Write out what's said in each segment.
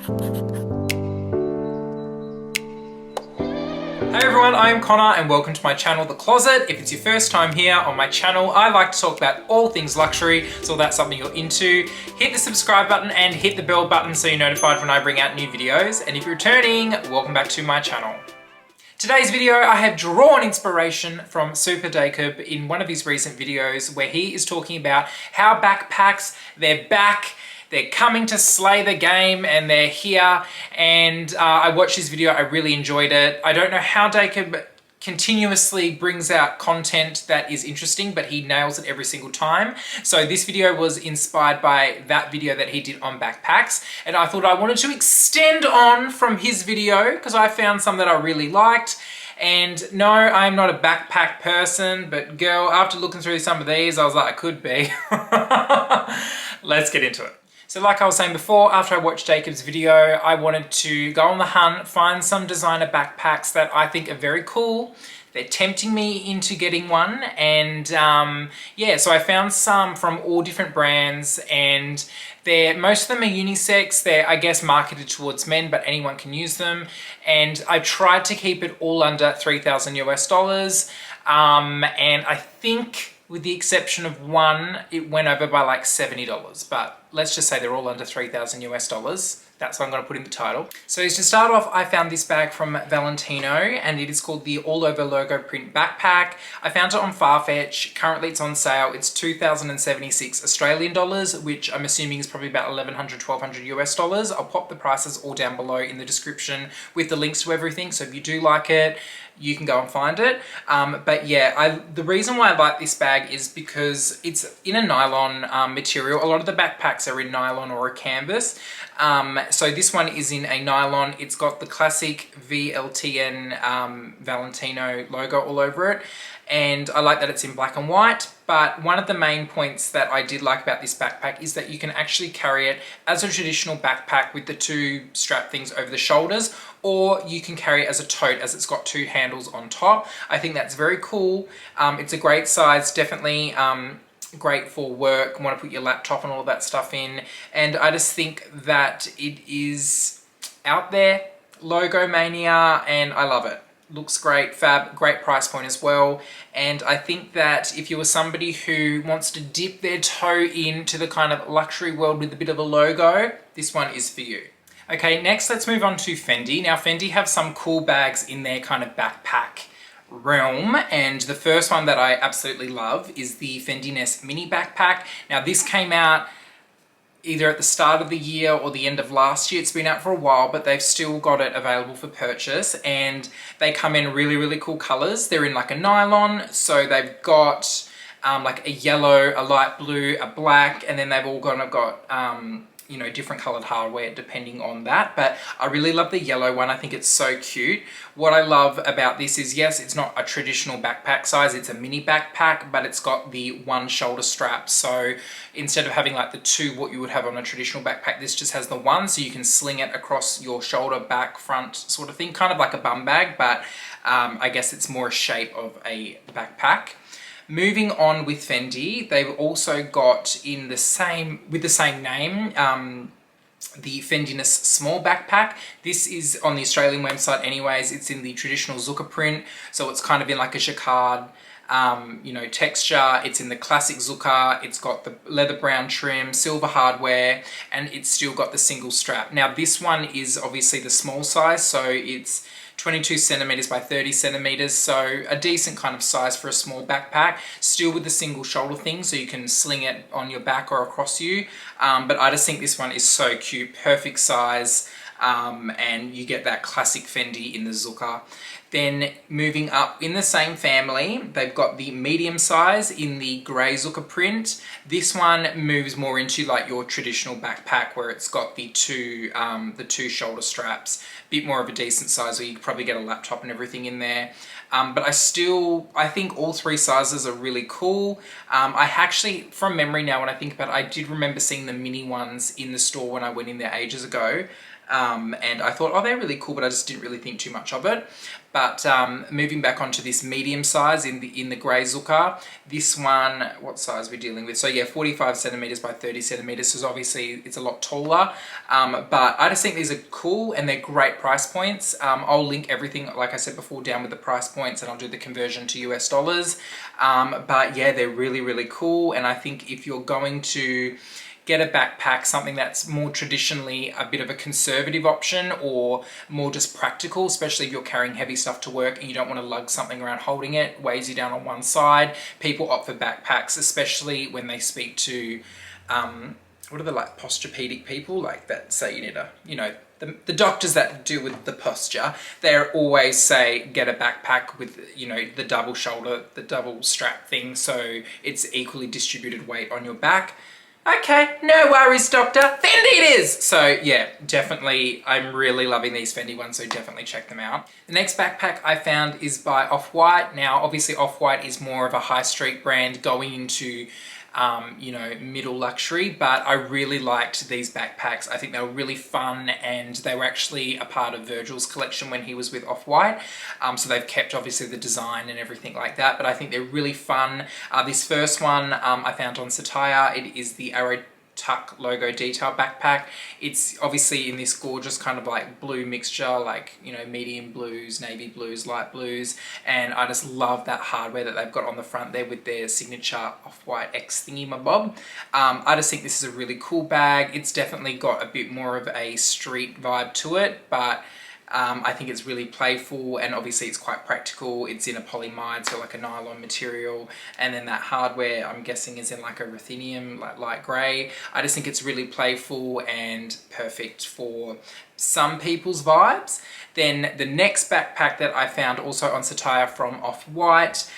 Hey everyone, I am Connor and welcome to my channel, The Closet. If it's your first time here on my channel, I like to talk about all things luxury, so if that's something you're into, hit the subscribe button and hit the bell button so you're notified when I bring out new videos. And if you're returning, welcome back to my channel. Today's video, I have drawn inspiration from Super Jacob in one of his recent videos where he is talking about how backpacks, they're back, they're coming to slay the game and they're here. And I watched this video, I really enjoyed it. I don't know how Jacob continuously brings out content that is interesting, but he nails it every single time. So this video was inspired by that video that he did on backpacks. And I thought I wanted to extend on from his video because I found some that I really liked. And no, I'm not a backpack person, but girl, after looking through some of these, I was like, I could be. Let's get into it. So like I was saying before, after I watched Jacob's video, I wanted to go on the hunt, find some designer backpacks that I think are very cool. They're tempting me into getting one, and yeah, so I found some from all different brands, and most of them are unisex. They're, I guess, marketed towards men, but anyone can use them. And I tried to keep it all under 3,000 US dollars, and I think, with the exception of one, it went over by like $70, but let's just say they're all under 3,000 US dollars. That's what I'm going to put in the title. So to start off, I found this bag from Valentino and it is called the All Over Logo Print Backpack. I found it on Farfetch. Currently it's on sale. It's 2,076 Australian dollars, which I'm assuming is probably about 1,100, 1,200 US dollars. I'll pop the prices all down below in the description with the links to everything. So if you do like it, you can go and find it. But yeah, the reason why I like this bag is because it's in a nylon material. A lot of the backpacks are in nylon or a canvas. So this one is in a nylon. It's got the classic VLTN Valentino logo all over it. And I like that it's in black and white, but one of the main points that I did like about this backpack is that you can actually carry it as a traditional backpack with the two strap things over the shoulders, or you can carry it as a tote as it's got two handles on top. I think that's very cool. It's a great size, definitely great for work, want to put your laptop and all of that stuff in. And I just think that it is out there, logo mania, and I love it. Looks great, fab, great price point as well. And I think that if you are somebody who wants to dip their toe into the kind of luxury world with a bit of a logo, this one is for you. Okay, next let's move on to Fendi. Now Fendi have some cool bags in their kind of backpack realm, and the first one that I absolutely love is the Fendi Nest Mini Backpack. Now this came out either at the start of the year or the end of last year. It's been out for a while, but they've still got it available for purchase, and they come in really, really cool colors. They're in like a nylon, so they've got like a yellow, a light blue, a black, and then they've all got you know, different colored hardware depending on that. But I really love the yellow one. I think it's so cute. What I love about this is, yes, it's not a traditional backpack size, it's a mini backpack, but it's got the one shoulder strap. So instead of having like the two, what you would have on a traditional backpack, this just has the one, so you can sling it across your shoulder, back, front sort of thing, kind of like a bum bag, but I guess it's more a shape of a backpack. Moving on with Fendi, they've also got with the same name, the Fendi Nest Small Backpack. This is on the Australian website anyways. It's in the traditional Zucca print, so it's kind of in like a jacquard, you know, texture. It's in the classic Zucca. It's got the leather brown trim, silver hardware, and it's still got the single strap. Now this one is obviously the small size, so it's 22 centimeters by 30 centimeters, so a decent kind of size for a small backpack, still with the single shoulder thing, so you can sling it on your back or across you. But I just think this one is so cute, perfect size, and you get that classic Fendi in the Zucca. Then moving up in the same family, they've got the medium size in the grey Zucca print. This one moves more into like your traditional backpack where it's got the two shoulder straps. Bit more of a decent size where you could probably get a laptop and everything in there. But I think all three sizes are really cool. I actually, from memory now when I think about it, I did remember seeing the mini ones in the store when I went in there ages ago. and I thought, oh, they're really cool, but I just didn't really think too much of it. But moving back onto this medium size in the grey Zucca, this one, what size are we dealing with? So yeah, 45 centimeters by 30 centimeters, so obviously it's a lot taller. But I just think these are cool and they're great price points. I'll link everything, like I said before, down with the price points, and I'll do the conversion to US dollars. But yeah, they're really, really cool. And I think if you're going to get a backpack, something that's more traditionally a bit of a conservative option or more just practical, especially if you're carrying heavy stuff to work and you don't want to lug something around holding it, weighs you down on one side. People opt for backpacks, especially when they speak to, what are the like posturepedic people, like that say you need a, you know, the doctors that deal with the posture, they always say get a backpack with, you know, the double shoulder, the double strap thing, so it's equally distributed weight on your back. Okay, no worries, doctor. Fendi it is! So yeah, definitely, I'm really loving these Fendi ones, so definitely check them out. The next backpack I found is by OffWhite. Now, obviously OffWhite is more of a high street brand going into you know, middle luxury, but I really liked these backpacks. I think they were really fun, and they were actually a part of Virgil's collection when he was with OffWhite. So they've kept obviously the design and everything like that, but I think they're really fun. This first one I found on Satire. It is the Arrow Tuck logo detail backpack. It's obviously in this gorgeous kind of like blue mixture, like, you know, medium blues, navy blues, light blues, and I just love that hardware that they've got on the front there with their signature OffWhite X thingy-mabob. I just think this is a really cool bag. It's definitely got a bit more of a street vibe to it, but I think it's really playful, and obviously it's quite practical. It's in a polyamide, so like a nylon material, and then that hardware I'm guessing is in like a ruthenium, like light grey. I just think it's really playful and perfect for some people's vibes. Then the next backpack that I found also on Satire from OffWhite,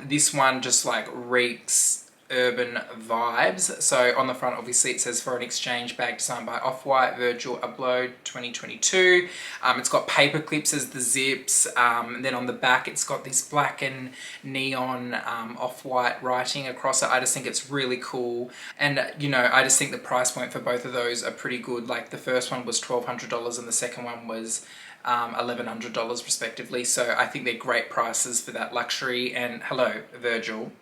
this one just like reeks urban vibes. So on the front obviously it says foreign exchange bag designed by OffWhite, Virgil Abloh 2022. It's got paper clips as the zips, and then on the back it's got this black and neon OffWhite writing across it. I just think it's really cool, and you know, I just think the price point for both of those are pretty good. Like the first one was $1,200 and the second one was $1,100 respectively, so I think they're great prices for that luxury. And hello Virgil,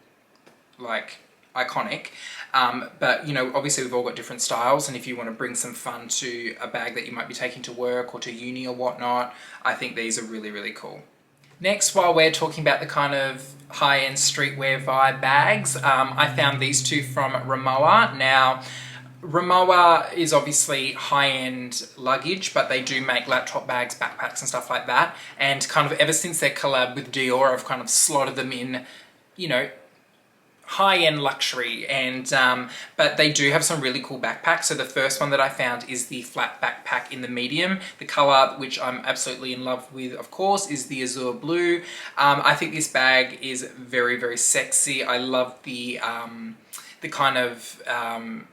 like iconic. But you know, obviously we've all got different styles, and if you want to bring some fun to a bag that you might be taking to work or to uni or whatnot, I think these are really, really cool. Next, while we're talking about the kind of high-end streetwear vibe bags, I found these two from Rimowa. Now, Rimowa is obviously high-end luggage, but they do make laptop bags, backpacks and stuff like that, and kind of ever since their collab with Dior, I've kind of slotted them in, you know, high-end luxury. And but they do have some really cool backpacks. So the first one that I found is the flat backpack in the medium. The color, which I'm absolutely in love with, of course, is the azure blue. I think this bag is very, very sexy. I love the kind of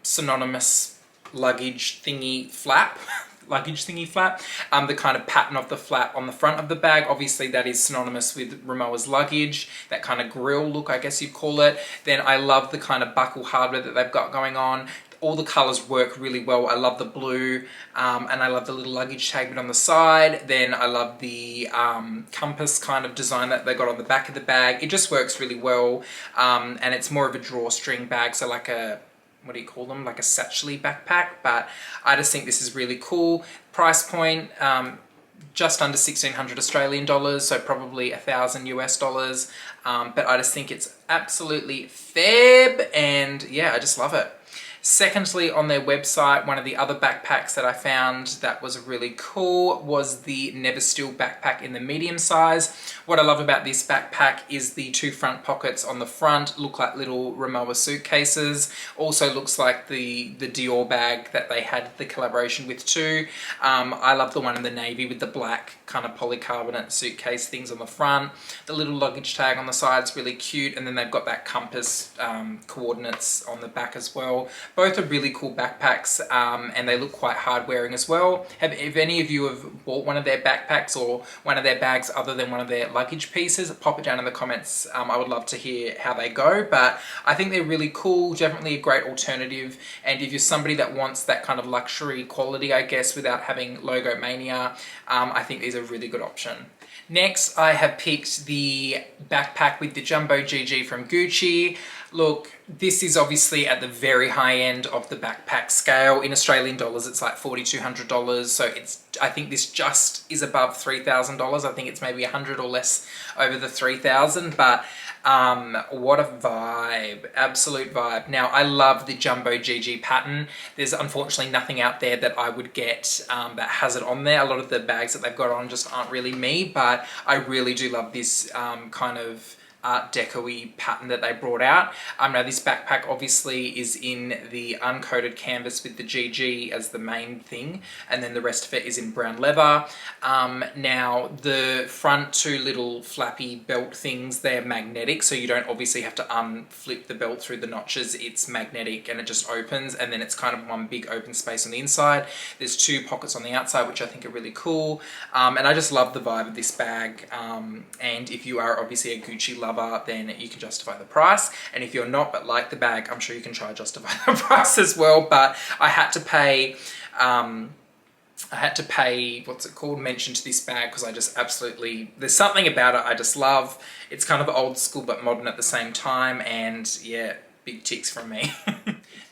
synonymous luggage thingy flap. Luggage thingy flap, the kind of pattern of the flap on the front of the bag. Obviously that is synonymous with Rimowa's luggage, that kind of grill look, I guess you'd call it. Then I love the kind of buckle hardware that they've got going on. All the colors work really well. I love the blue, and I love the little luggage tag bit on the side. Then I love the compass kind of design that they got on the back of the bag. It just works really well, and it's more of a drawstring bag, so like a, what do you call them, like a satchel backpack. But I just think this is really cool. Price point, just under 1,600 Australian dollars, so probably 1,000 US dollars. But I just think it's absolutely fab, and yeah, I just love it. Secondly, on their website, one of the other backpacks that I found that was really cool was the Never Still backpack in the medium size. What I love about this backpack is the two front pockets on the front look like little Rimowa suitcases. Also looks like the Dior bag that they had the collaboration with too. I love the one in the navy with the black kind of polycarbonate suitcase things on the front. The little luggage tag on the side is really cute, and then they've got that compass coordinates on the back as well. both are really cool backpacks, and they look quite hard wearing as well. If any of you have bought one of their backpacks or one of their bags other than one of their luggage pieces, pop it down in the comments. I would love to hear how they go, but I think they're really cool, definitely a great alternative. And if you're somebody that wants that kind of luxury quality, I guess, without having logo mania, I think these are a really good option. Next, I have picked the backpack with the Jumbo GG from Gucci. Look, this is obviously at the very high end of the backpack scale. In Australian dollars, it's like $4,200. So I think this just is above $3,000. I think it's maybe 100 or less over the 3,000, but what a vibe, absolute vibe. Now, I love the Jumbo GG pattern. There's unfortunately nothing out there that I would get that has it on there. A lot of the bags that they've got on just aren't really me, but I really do love this kind of Art Deco-y pattern that they brought out. Now this backpack obviously is in the uncoated canvas with the GG as the main thing, and then the rest of it is in brown leather. Now the front two little flappy belt things, they're magnetic, so you don't obviously have to unflip the belt through the notches. It's magnetic and it just opens, and then it's kind of one big open space on the inside. There's two pockets on the outside, which I think are really cool, and I just love the vibe of this bag. And if you are obviously a Gucci lover, then you can justify the price, and if you're not but like the bag, I'm sure you can try justify the price as well. But I had to pay what's it called, mention to this bag, because I just absolutely, there's something about it I just love. It's kind of old school but modern at the same time, and yeah, big ticks from me.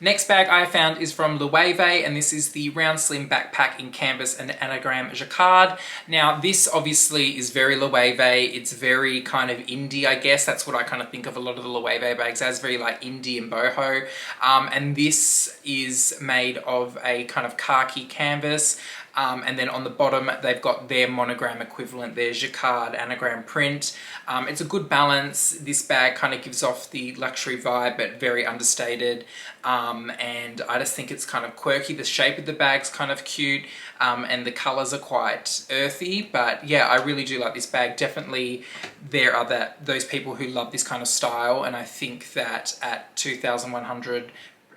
Next bag I found is from Loewe, and this is the round slim backpack in canvas and anagram jacquard. Now this obviously is very Loewe, it's very kind of indie, I guess. That's what I kind of think of a lot of the Loewe bags as, very like indie and boho. And this is made of a kind of khaki canvas. And then on the bottom, they've got their monogram equivalent, their jacquard anagram print. It's a good balance. This bag kind of gives off the luxury vibe, but very understated. And I just think it's kind of quirky. The shape of the bag's kind of cute, and the colors are quite earthy. But yeah, I really do like this bag. Definitely there are those people who love this kind of style, and I think that at 2,100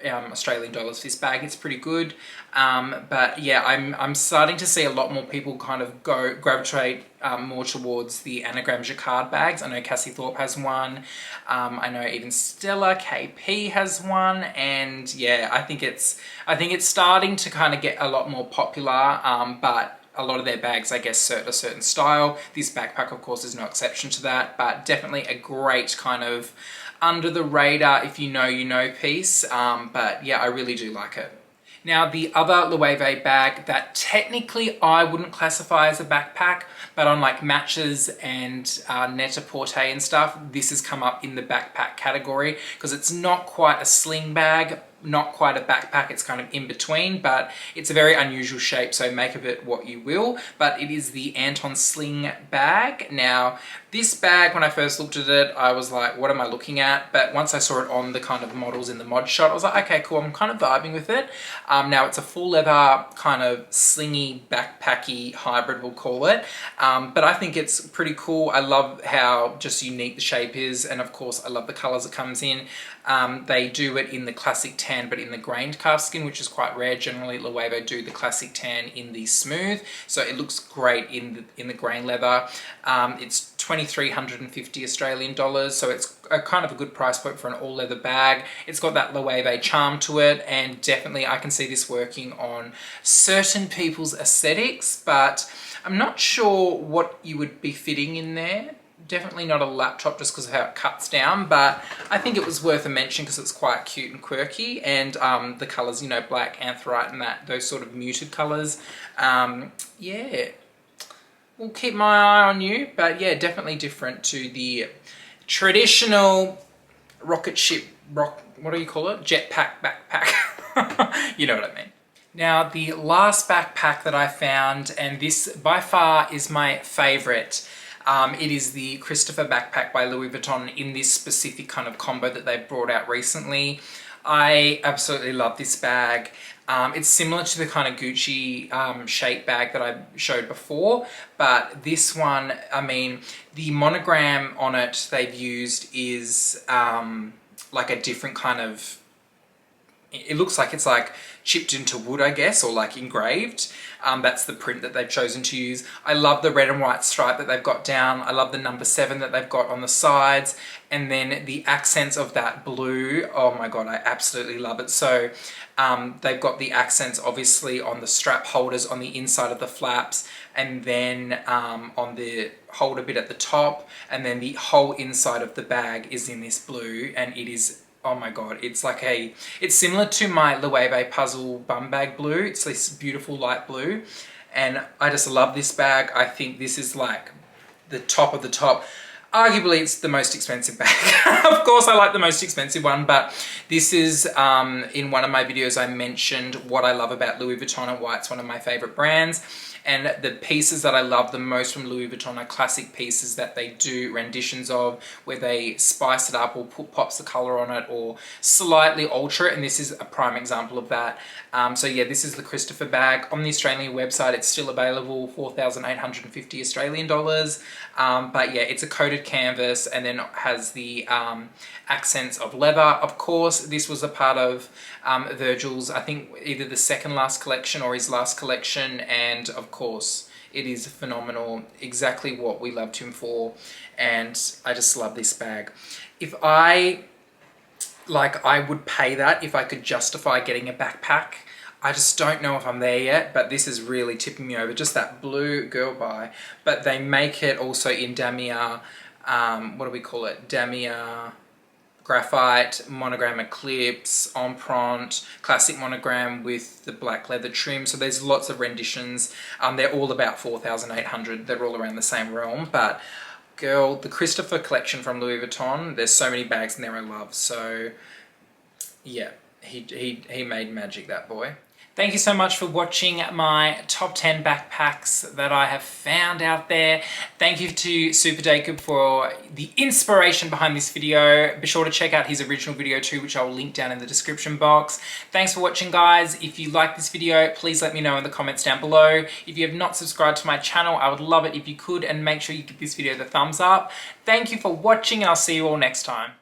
Australian dollars for this bag, it's pretty good. But yeah, I'm starting to see a lot more people kind of gravitate more towards the anagram jacquard bags. I know Cassie Thorpe has one. I know even Stella KP has one, and yeah, I think it's starting to kind of get a lot more popular. But a lot of their bags, I guess, serve a certain style. This backpack, of course, is no exception to that, but definitely a great kind of under the radar, if you know piece. But yeah, I really do like it. Now the other Loewe bag that technically I wouldn't classify as a backpack, but on like Matches and Net-a-Porter and stuff, this has come up in the backpack category, because it's not quite a sling bag, not quite a backpack, it's kind of in between, but it's a very unusual shape, so make of it what you will. But it is the Anton Sling bag. Now this bag, when I first looked at it, I was like, what am I looking at? But once I saw it on the kind of models in the mod shot, I was like, okay, cool, I'm kind of vibing with it. Now it's a full leather kind of slingy backpacky hybrid, we'll call it, but I think it's pretty cool. I love how just unique the shape is, and of course I love the colors it comes in. They do it in the classic tan, but in the grained calfskin, which is quite rare. Generally, Loewe do the classic tan in the smooth, so it looks great in the grain leather. It's 2,350 Australian dollars, so it's a kind of a good price point for an all leather bag. It's got that Loewe charm to it, and definitely I can see this working on certain people's aesthetics, but I'm not sure what you would be fitting in there. Definitely not a laptop just because of how it cuts down, but I think it was worth a mention because it's quite cute and quirky, and the colours, you know, black, anthrite and those sort of muted colours. Yeah, we'll keep my eye on you, but yeah, definitely different to the traditional rocket ship, what do you call it? Jetpack backpack. You know what I mean. Now, the last backpack that I found, and this by far is my favourite, it is the Christopher backpack by Louis Vuitton in this specific kind of combo that they brought out recently. I absolutely love this bag. It's similar to the kind of Gucci shape bag that I showed before, but this one, I mean, the monogram on it they've used is like a different kind of it looks like it's like chipped into wood, I guess, or like engraved. That's the print that they've chosen to use. I love the red and white stripe that they've got down. I love the number 7 that they've got on the sides. And then the accents of that blue, oh my God, I absolutely love it. So they've got the accents obviously on the strap holders on the inside of the flaps, and then on the holder bit at the top, and then the whole inside of the bag is in this blue, and it is, oh my God, it's like it's similar to my Loewe puzzle bum bag blue. It's this beautiful light blue, and I just love this bag. I think this is like the top of the top. Arguably, it's the most expensive bag. Of course, I like the most expensive one, but this is, in one of my videos, I mentioned what I love about Louis Vuitton and why it's one of my favorite brands. And the pieces that I love the most from Louis Vuitton are classic pieces that they do renditions of, where they spice it up or put pops of color on it or slightly alter it, and this is a prime example of that. So yeah, this is the Christopher bag. On the Australian website, it's still available, 4,850 Australian dollars. But yeah, it's a coated canvas, and then has the accents of leather. Of course, this was a part of Virgil's, I think either the second last collection or his last collection, and of course it is phenomenal, exactly what we loved him for, and I just love this bag. If I would pay that if I could justify getting a backpack. I just don't know if I'm there yet, but this is really tipping me over. Just that blue, girl bye. But they make it also in damier, what do we call it? Damier graphite, monogram eclipse, empreinte, classic monogram with the black leather trim. So there's lots of renditions. They're all about 4,800. They're all around the same realm. But girl, the Christopher collection from Louis Vuitton, there's so many bags in there I love. So yeah, he made magic, that boy. Thank you so much for watching my top 10 backpacks that I have found out there. Thank you to Super Jacob for the inspiration behind this video. Be sure to check out his original video too, which I will link down in the description box. Thanks for watching, guys. If you like this video, please let me know in the comments down below. If you have not subscribed to my channel, I would love it if you could, and make sure you give this video the thumbs up. Thank you for watching, and I'll see you all next time.